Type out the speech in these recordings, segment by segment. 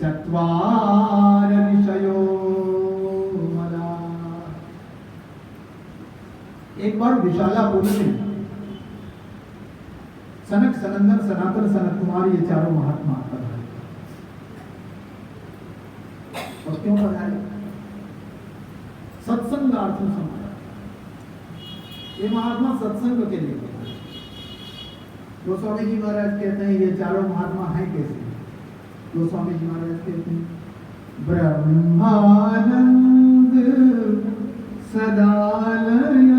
चत्वार ऋषयो मला। एक बार विशालापुरी में सनक सनंदन सनातन सनत कुमार ये चारों महात्मा पधारे। और क्यों पधारे? सत्संगार्थम समाया। ये महात्मा सत्संग के लिए पधारे। गोस्वामी जी महाराज कहते हैं ये चारों महात्मा हैं कैसे? गोस्वामी जी महाराज कहते हैं ब्रह्मानंद सदालयलीना,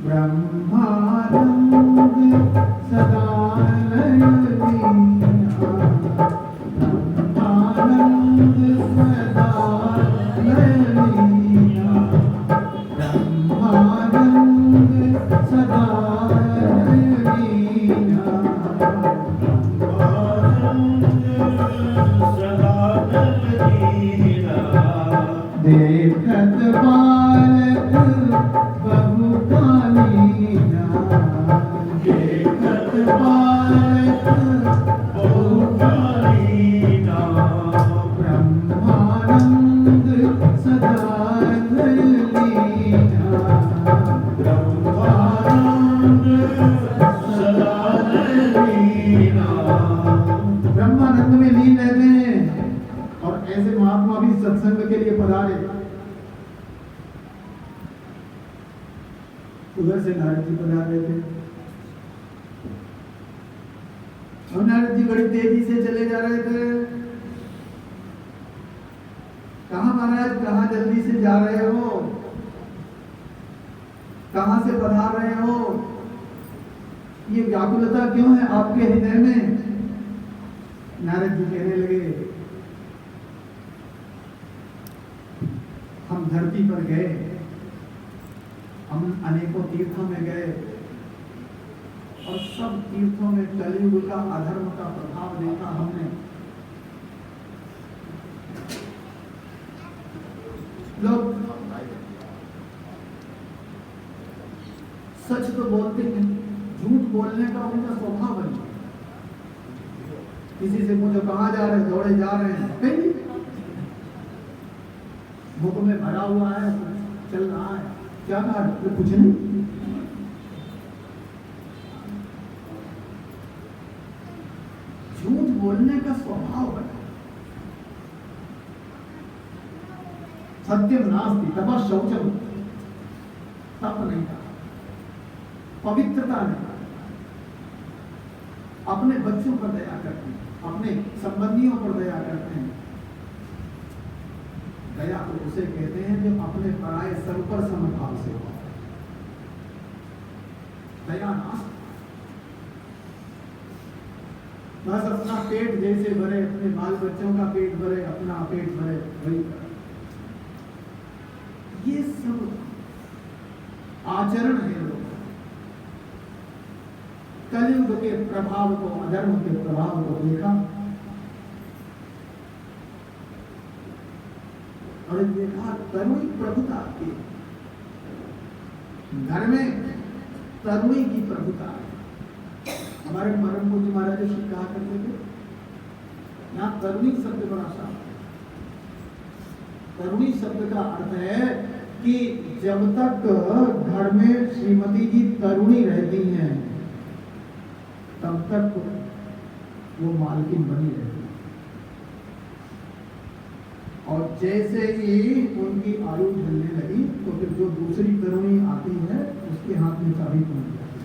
ब्रह्मानंद सदालयलीना, ब्रह्मानंद सदालयलीना, ब्रह्मानंद सदालयलीना, देखत बालक बहुकालीना, देखत बालक बहुकालीना, ब्रह्मानंद सदालयलीना, ब्रह्मानंद सदालयलीना। ब्रह्मानंद में लीन रहते हैं। और ऐसे महात्मा भी सत्संग के लिए पधारे। उधर से नारद जी पधार रहे थे और नारद जी बड़ी तेजी से चले जा रहे थे। कहां महाराज, कहां जल्दी से जा रहे हो? कहां से पधार रहे हो? ये व्याकुलता क्यों है आपके हृदय में? नारद जी कहने लगे हम धरती पर गए, हम अनेकों तीर्थों में गए और सब तीर्थों में कलयुग का अधर्म का प्रभाव देखा हमने। लोग सच तो बोलते हैं, झूठ बोलने का उनका स्वभाव बन गया। किसी से पूछो कहां जा रहे हैं? दौड़े जा रहे हैं। कहीं मुख में भरा हुआ है, चल रहा है, क्या कहा? तो कुछ नहीं। झूठ बोलने का स्वभाव बना। सत्यम नास्ति तपः शौचम, तप नहीं था, पवित्रता नहीं। अपने बच्चों पर दया करते हैं, अपने संबंधियों पर दया करते हैं। दया तो उसे कहते हैं जो अपने पराये सब पर समभाव से हो। दया नाश, बस अपना पेट जैसे भरे, अपने बाल बच्चों का पेट भरे, अपना पेट भरे, वही करे। ये सब आचरण है लोग। कलयुग के प्रभाव को, अधर्म के प्रभाव को देखा और देखा तरुणी प्रभुता की, घर में तरुणी की प्रभुता है। हमारे परम पूज्य महाराज जी कहा करते थे, यहाँ तरुणी शब्द बड़ा शास्त्र। तरुणी शब्द का अर्थ है कि जब तक घर में श्रीमती जी तरुणी रहती हैं तब तक वो मालकिन बनी रहती है। और जैसे ही उनकी आयु ढलने लगी तो फिर जो दूसरी तरुणी आती है उसके हाथ में चाबी पहुंच जाती है।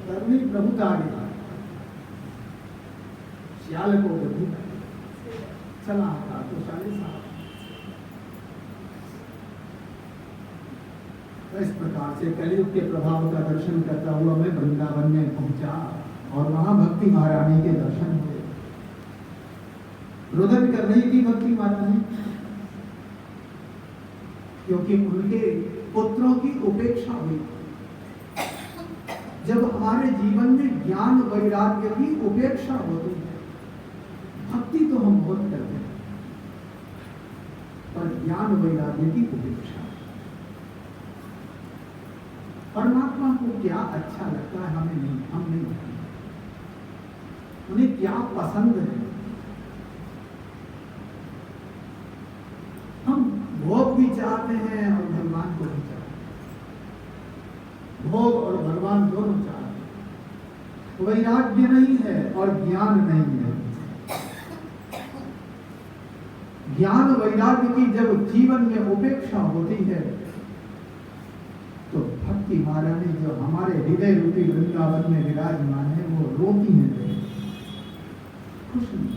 तरुणी प्रभुता आ गई। श्याल को बुद्धि चला आता तो शाली साहब। इस प्रकार से कलयुग के प्रभाव का दर्शन करता हुआ मैं वृंदावन में पहुंचा और वहां भक्ति महारानी के दर्शन हुए। रुदन कर रही थी भक्ति महारानी, क्योंकि उनके पुत्रों की उपेक्षा हुई। जब हमारे जीवन में ज्ञान वैराग्य की उपेक्षा होती है, भक्ति तो हम बहुत करते हैं पर ज्ञान वैराग्य की उपेक्षा। परमात्मा को क्या अच्छा लगता है हमें नहीं, हम नहीं जानते। उन्हें क्या पसंद है। हम भोग भी चाहते हैं और भगवान को भी चाहते हैं। भोग और भगवान दोनों चाहते हैं। वैराग्य नहीं है और ज्ञान नहीं है। ज्ञान वैराग्य की जब जीवन में उपेक्षा होती है तो भक्ति महारानी जो हमारे हृदय रूपी वृंदावन में विराजमान है वो रोती है, खुश नहीं।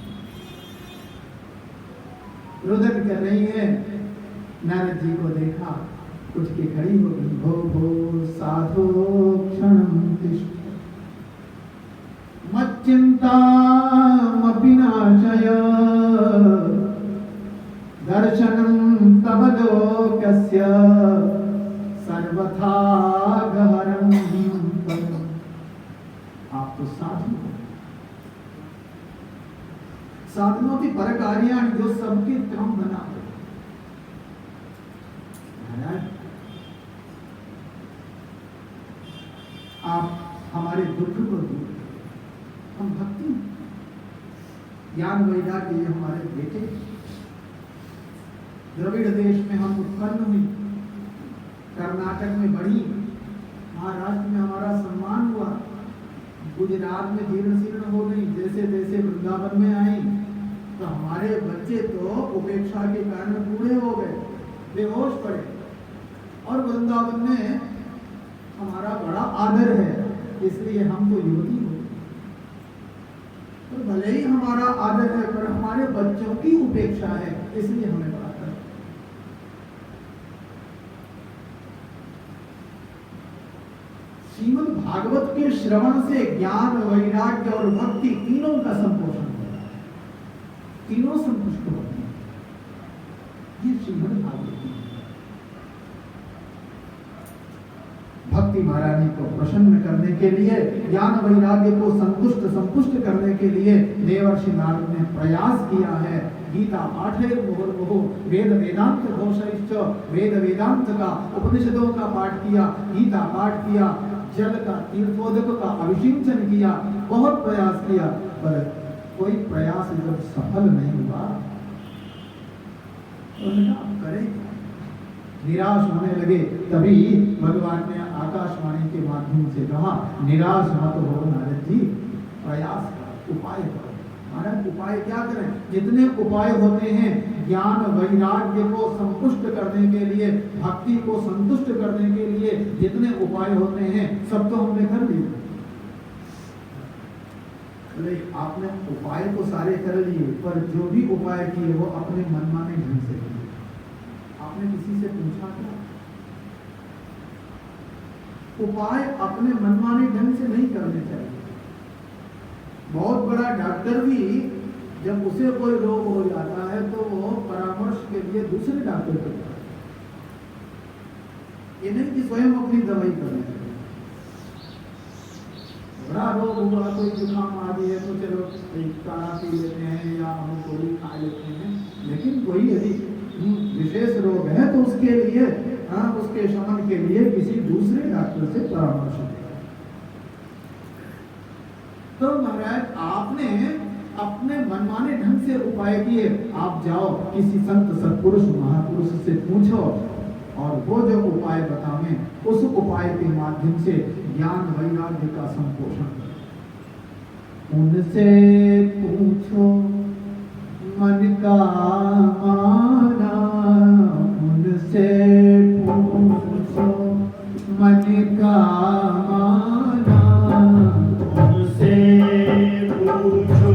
रुदन कर रही है। नारद जी को देखा, कुछ की खड़ी हो गई। भो भो साधो क्षणं तिष्ठ मच्चिंता मपिनाशय दर्शनं तव लोकस्य सर्वथा गहरं पदम्। आप तो साधु हो। साधनों की पर कार्याणि जो सबके क्रम बना हो। आप हमारे दुख को दूर करें। हम भक्ति ज्ञान वैराग्य ये हमारे बेटे। द्रविड़ देश में हम उत्पन्न हुई, कर्नाटक में बढ़ी, महाराष्ट्र में हमारा सम्मान हुआ, गुजरात में जीर्ण शीर्ण हो गई, जैसे जैसे वृंदावन में आई तो हमारे बच्चे तो उपेक्षा के कारण बूढ़े हो गए, बेहोश पड़े। और वृंदावन में हमारा बड़ा आदर है, इसलिए हम तो युवती हो। तो भले ही हमारा आदर है पर हमारे बच्चों की उपेक्षा है, इसलिए हमें बड़ा आदर है। श्रीमद् भागवत के श्रवण से ज्ञान वैराग्य और भक्ति तीनों का संपोषण होता है, तीनों संतुष्ट होते हैं। ये श्रीमद् भागवत की भक्ति महारानी को प्रसन्न करने के लिए, ज्ञान वैराग्य को संतुष्ट करने के लिए देवर्षि नारद ने प्रयास किया है। गीता पाठे मुहुर्मुहु वेद वेदांत घोषयश्च, वेद वेदांत का उपनिषदों का पाठ किया, गीता पाठ किया, जल का तीर्थोदक का अभिषेचन किया, बहुत प्रयास किया, पर कोई प्रयास जब सफल नहीं हुआ तो उन्होंने करें निराश होने लगे। तभी भगवान ने आकाशवाणी के माध्यम से कहा, निराश मत हो नारद जी, प्रयास करो, उपाय करो। महाराज उपाय क्या करें? जितने उपाय होते हैं ज्ञान वैराग्य को संतुष्ट करने के लिए, भक्ति को संतुष्ट करने के लिए जितने उपाय होते हैं सब तो हमने कर लिए। बोले आपने उपाय तो सारे कर लिए, पर जो भी उपाय किए वो अपने मनमाने ढंग से किए। आपने किसी से पूछा क्या? उपाय अपने मनमाने ढंग से नहीं करने चाहिए। बहुत बड़ा डॉक्टर भी जब उसे कोई रोग हो जाता है तो वो परामर्श के लिए दूसरे डॉक्टर को जाता है, ये नहीं कि स्वयं अपनी दवाई करने चाहिए। बड़ा रोग हुआ, कोई जुकाम आदि है तो चलो काढ़ा पी लेते हैं या हम गोली खा लेते हैं, लेकिन कोई यदि विशेष रोग है तो उसके लिए उसके शमन के लिए किसी दूसरे डॉक्टर से परामर्श करें। तो महाराज आपने अपने मनमाने ढंग से उपाय किए। आप जाओ किसी संत सत्पुरुष महापुरुष से पूछो और वो जो उपाय बतावें उस उपाय के माध्यम से ज्ञान वैराग्य का संपोषण करो। उनसे पूछो मन का माना, उनसे पूछो मन का माना, उनसे पूछो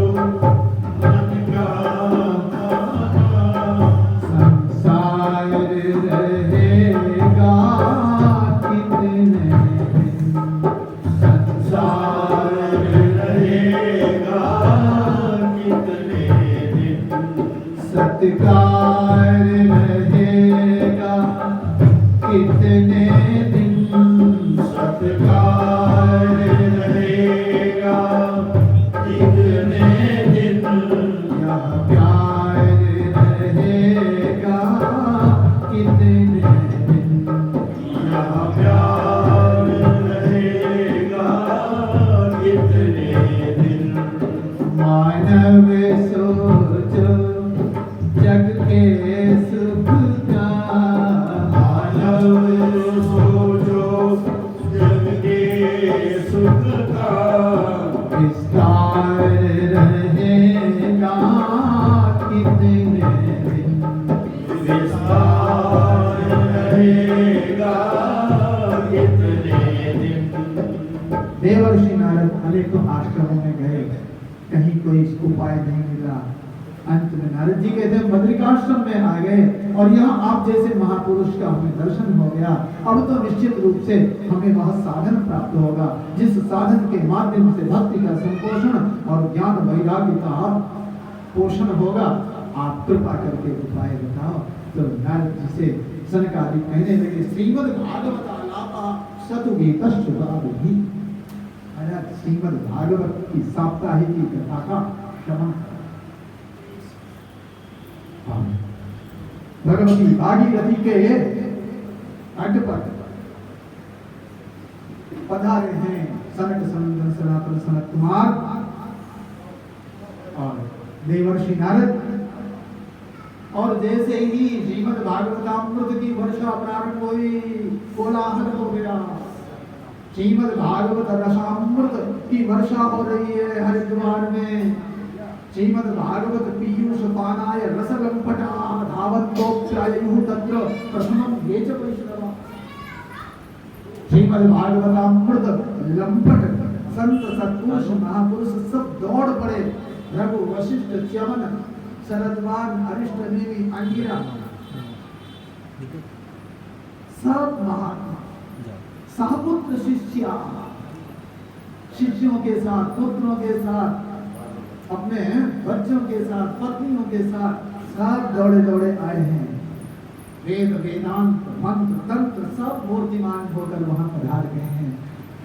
मन का माना। संसार रहेगा कितने दिन, संसार रहेगा कितने दिन, सत्कार रहेगा कितने दिन, सत्कार देवर्षि नारद अनेकों आश्रमों में गए, कहीं कोई उपाय नहीं मिला। अंत में नारद जी कहते हैं बद्रिकाश्रम में आ गए और यहाँ आप जैसे महापुरुष का हमें दर्शन हो गया। अब तो निश्चित रूप से हमें वह साधन प्राप्त होगा जिस साधन के माध्यम से भक्ति का संपोषण और ज्ञान वैराग्य का पोषण होगा। आप कृपा करके उपाय बताओ। तो नारद जी से सनकादिक कहने लगे श्रीमद् भागवत आलापा सतुगीतश्च वादि। श्रीमद् भागवत की साप्ताहिक कथा का श्रवण। भगवती भागीरथी के अड्ड पर पधारे हैं सनक सनंदन सनातन सनत कुमार और देवर्षि नारद। और जैसे ही श्रीमद् भागवतामृत की वर्षा प्रारंभ हुई, कोलाहल हो गया। श्रीमद् भागवत रसामृत की वर्षा हो रही है हरिद्वार में। श्रीमद् भागवत पीयूष पानाय रसलंपटा धावन्तोऽप्यायुः तत्र प्रथमं ये च वैष्णवा। श्रीमद् भागवतामृत लंपट संत सत्पुरुष महापुरुष सब दौड़ पड़े। रघु वशिष्ठ च्यवन शरद्वान अरिष्ट नेमि अंगिरा सब महात्मा सहपुत्र शिष्या शिष्यों के साथ पुत्रों के साथ अपने बच्चों के साथ पत्नियों के साथ सब दौड़े दौड़े आए हैं। वेद वेदांत मंत्र तंत्र सब मूर्तिमान होकर वहां पधार गए हैं।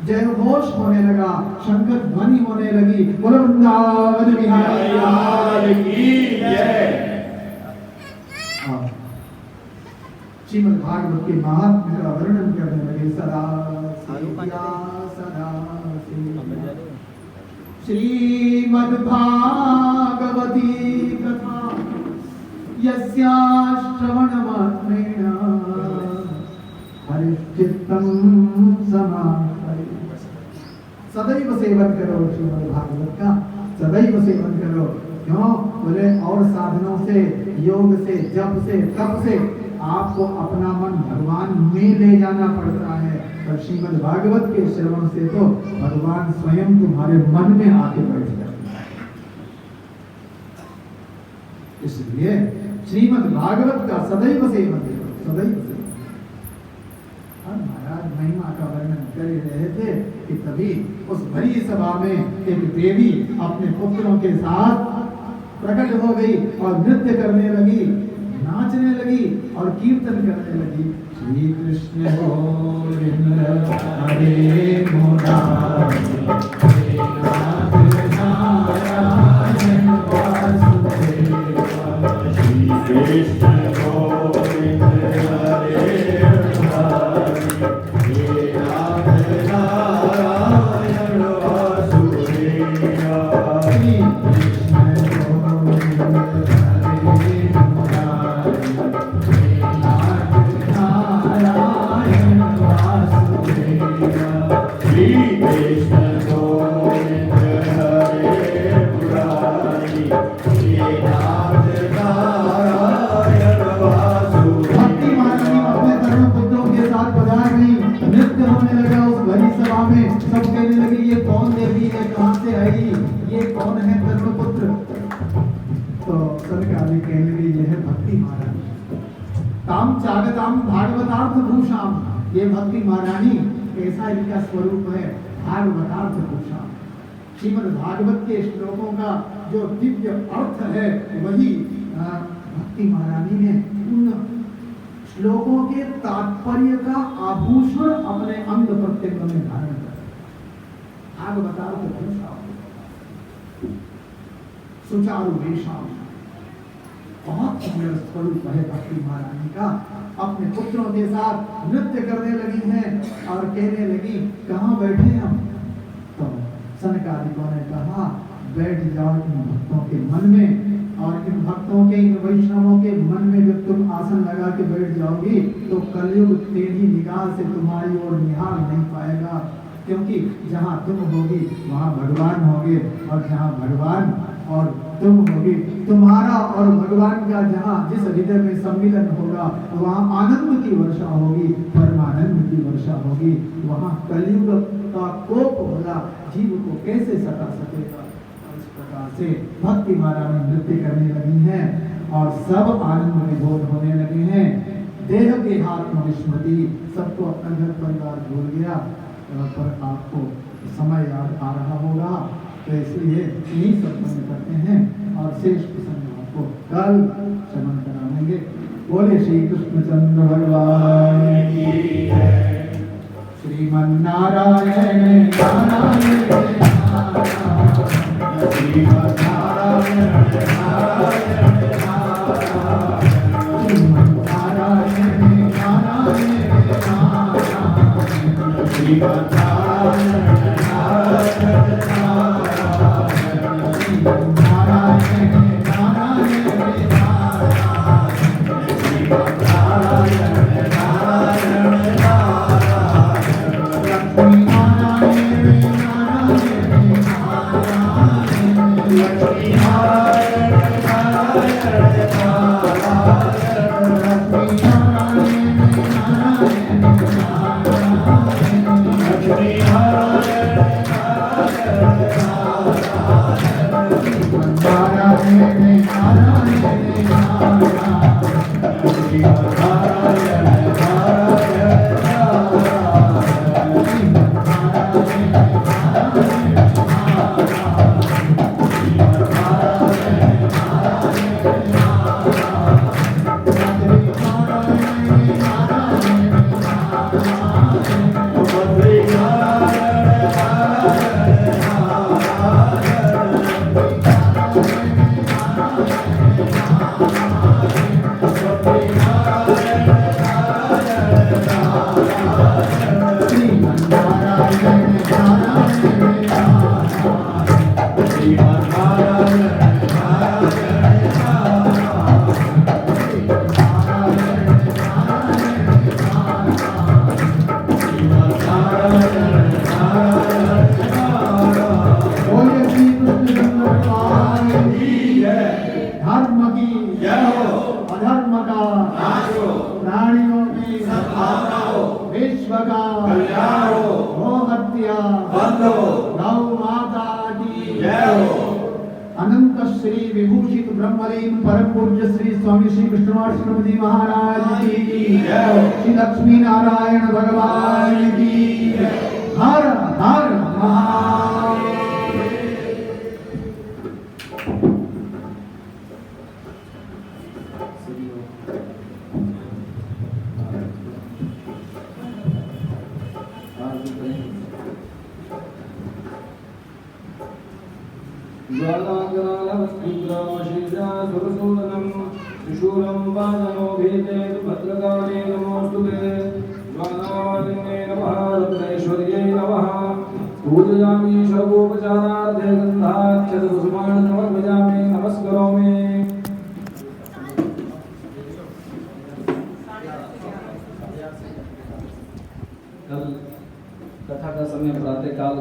जय घोष होने लगा, शंकर ध्वनि होने लगी। बोलो वृंदावन बिहारी लाल की जय। श्रीमद् भागवत के महात्म्य का वर्णन करने लगे। सदा सदा श्रीमद् भागवती कथा यस्या श्रवणमात्रेण हरिश्चित्तं समापयति। सदैव सेवन करो श्रीमद् भागवत का, सदैव सेवन करो। क्यों बोले? और साधनों से, योग से, जप से, तप से आपको अपना मन भगवान में ले जाना पड़ता है। पर श्रीमद् भागवत के श्रवण से तो भगवान स्वयं तुम्हारे मन में आके बैठ जाते हैं। इसलिए श्रीमद् भागवत का सदैव सेवन करो, सदैव सेवन। महाराज महिमा का वर्णन कर रहे थे कि तभी उस भरी सभा में एक देवी अपने पुत्रों के साथ प्रकट हो गई और नृत्य करने लगी, नाचने लगी और कीर्तन करने लगी। श्री कृष्ण गोविंद हरे मुरारी हे नाथ नारायण वासुदेव। श्री कृष्ण गोविंद हरे मुरारी हे नाथ नारायण वासुदेव। श्री कृष्ण गोविंद भागवतार्थ भूषाम। ये भक्ति महारानी ऐसा इनका स्वरूप है, भागवतार्थ भूषाम। श्रीमद् भागवत के श्लोकों का जो दिव्य अर्थ है वही भक्ति महारानी ने उन श्लोकों के तात्पर्य का आभूषण अपने अंग प्रत्यंग में धारण कर। भागवतार्थ भूषाम सुचारु वेशाम। बहुत सुंदर स्वरूप है भक्ति महारानी का। अपने पुत्रों के साथ नृत्य करने लगी हैं और कहने लगी कहाँ बैठे हम? तो सनकादिकों ने कहा बैठ जाओ इन भक्तों के मन में, और इन भक्तों के, इन वैष्णवों के मन में जब तुम आसन लगा के बैठ जाओगी तो कलयुग तेरी निगाह से तुम्हारी ओर निहार नहीं पाएगा। क्योंकि जहाँ तुम होगी वहाँ भगवान होंगे, और जहाँ भगवान और तुम होगी। तुम्हारा और भगवान का जहाँ जिस हृदय में सम्मिलन होगा वहाँ आनंद की वर्षा होगी, परमानंद की वर्षा होगी। वहाँ कलयुग का कोप होगा, जीव को कैसे सता सकेगा। इस प्रकार से भक्ति माला में नृत्य करने लगी हैं और सब आनंद विभोर होने लगे हैं। देह के हाथ में विस्मृति, सबको अपना घर परिवार भूल गया। पर आपको समय याद आ रहा होगा, तो इसलिए यही सत्संग करते हैं और शेष प्रसंग आपको कल श्रवण कराएंगे। बोले श्री कृष्णचंद्र भगवान की जय। श्रीमन नारायण नारायण श्रीमन नारायण नारायण श्रीमन नारायण नारायण श्रीमन नारायण अनंत श्री विभूषित ब्रह्मलीन परम पूज्य श्री स्वामी श्री कृष्णवार्षिक जी महाराज की जय। श्री लक्ष्मी नारायण भगवान की जय। हर हर महादेव। ज्वालाग्रालवस्त्रिग्रामशीर्षासुरसूदनं त्रिशूलं वाजनो भीते भद्रकाले नमोऽस्तुते। ज्वालामालिन्ये नमः रत्नैश्वर्यै नमः। पूजयामि सर्वोपचारार्थे गन्धाक्षतकुसुमान् समर्पयामि नमस्करोमि। कल कथा का समय प्रातःकाल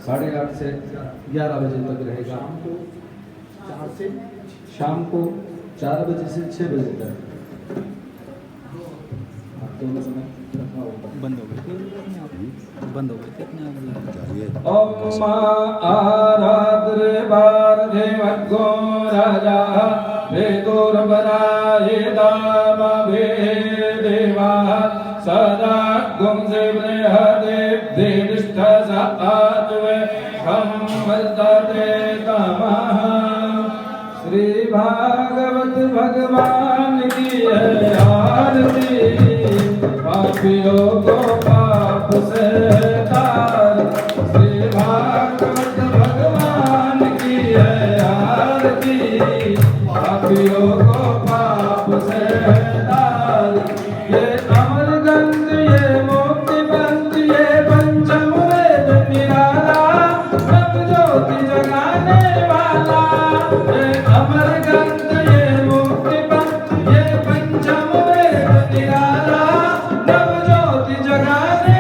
8:30 से 11 बजे तक रहेगा। शाम को 4 बजे से 6 बजे तक दोनों समय बंद हो गए ओम आराध्रे भारते मद्गो राजा वेदोरबराये दामभे देवा सदा गुंसे बृहदे दिष्ठसात्वे हम वर्तते तमः। श्री भागवत भगवान की है आरती, पापियों को पाप से तार। श्री भागवत भगवान की है आरती, पापियों को पाप से तार। ये अमर गंध ये मोक्ति पंथ ये पंचम वेद निराला, सब ज्योति जगाने वाला। ये अमर गंध ये मोक्ति पंथ ये पंचम वेद निराला, नव ज्योति जगाने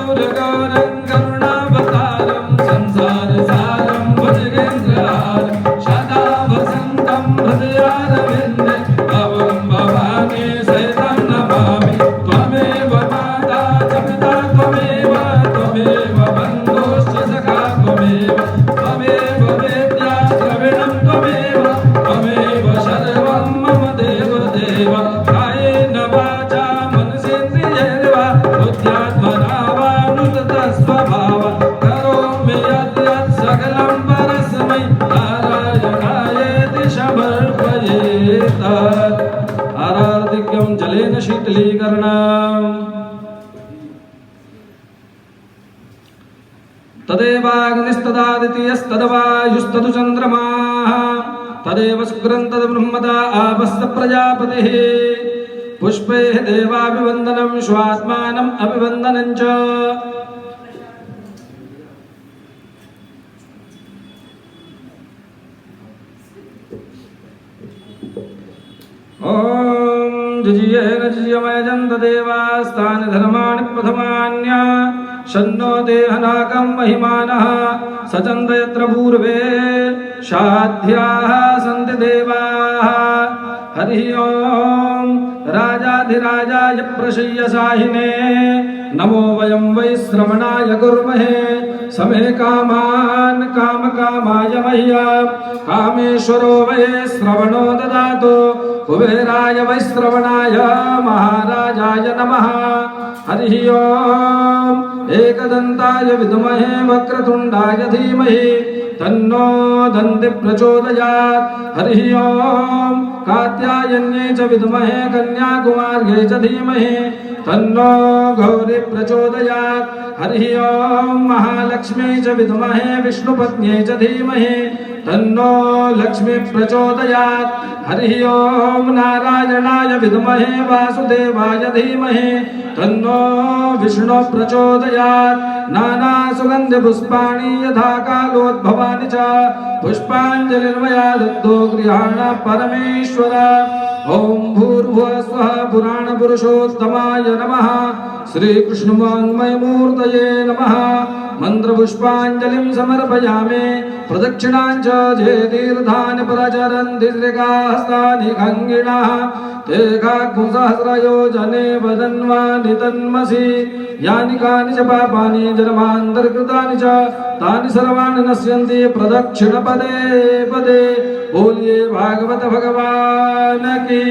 कर्पूरगौरं करुणावतारं संसारसारं भुजगेन्द्रहारं सदा वसन्तं हृदयारविन्दे भवं भवानी सहितं नमामि। त्वमेव माता च पिता त्वमेव बन्धुश्च सखा त्वमेव वेद्या द्रविणं त्वमेव सर्वं मम देवदेव। कायेन वाचा मनसेन्द्रियैर्वा बुद्ध्यात्मना वा नुततस्वभावा करोमि यद्यत् सकलं परस्मै नारायणायेति समर्पयेत्। आरार्तिक्यं जलेन शीतलीकरणम्। तदेवाग्निस्तदादित्यस्तदवायुस्तदु चन्द्रमाः तदेव शुक्रं तद्ब्रह्मदा आपश्च प्रजापतिः। पुष्पैः देवाभिवन्दनं स्वात्मानम् अभिवन्दनं च। ॐ जुजियेन जुजियमयजन्त देवास्तानि धर्माणि प्रथमान्या शन्नो देहनाकं महिमानः सचन्द यत्र पूर्वे शाध्याः सन्ति देवाः। हरिः ॐ राजाधिराजाय प्रसीयसाहिने नमो वयं वै श्रवणाय कुर्महे समे कामान् कामकामाय मह्यं कामेश्वरो वै श्रवणो ददातु कुबेराय वै श्रवणाय महाराजाय नमः। हरिः ॐ एकदन्ताय विद्महे वक्रतुण्डाय धीमहि तन्नो दन्ति प्रचोदयात्। हरिः ॐ कात्यायन्यै च विद्महे कन्याकुमार्यै च धीमहि तन्नो गौरी प्रचोदयात्। हरिः ॐ महालक्ष्मी च विद्महे विष्णुपत्न्यै च धीमहि तन्नो लक्ष्मी प्रचोदयात्। हरिः ॐ नारायणाय विद्महे वासुदेवाय धीमहि तन्नो विष्णु प्रचोदयात्। नानासुगन्धपुष्पाणि यथा कालोद्भवानि च पुष्पाञ्जलिर्मया दत्तो गृहाण परमेश्वर। ॐ भूर्भुवः स्वः पुराणपुरुषोत्तमाय नमः श्रीकृष्णवाङ्मयमूर्तये नमः। मन्त्रपुष्पाञ्जलिं समर्पयामि प्रदक्षिणां च ये तीर्थानि प्रचरन्ति त्रिकाहस्तानि खङ्गिणः ते काकुसहस्रयोजने वदन्वानि तन्मसि यानि कानि च पापानि जन्मान्तर्कृतानि च तानि सर्वाणि नश्यन्ति प्रदक्षिणपदे पदे। बोलिए भागवत भगवान की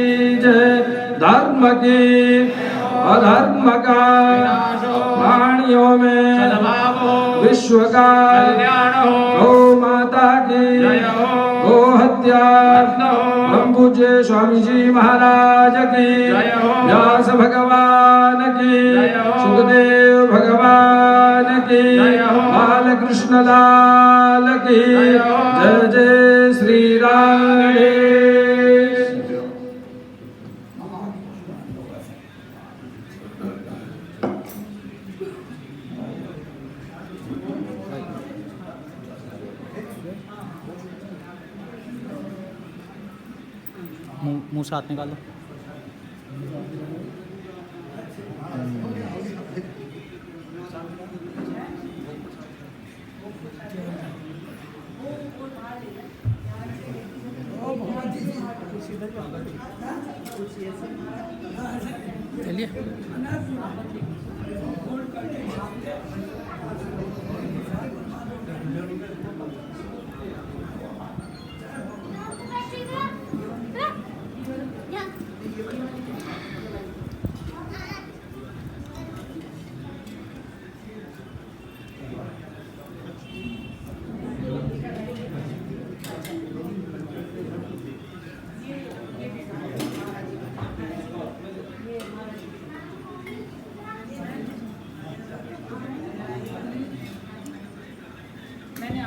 जय। धर्म की अधर्म का प्राणियों में विश्व का गौ माता की गो हत्या ब्रह्म पूज्य स्वामी जी महाराज की व्यास भगवान की सुखदेव भगवान की बालकृष्ण लाल की जय जय श्री राम। मुंह से हाथ निकालो। चलिए मैंने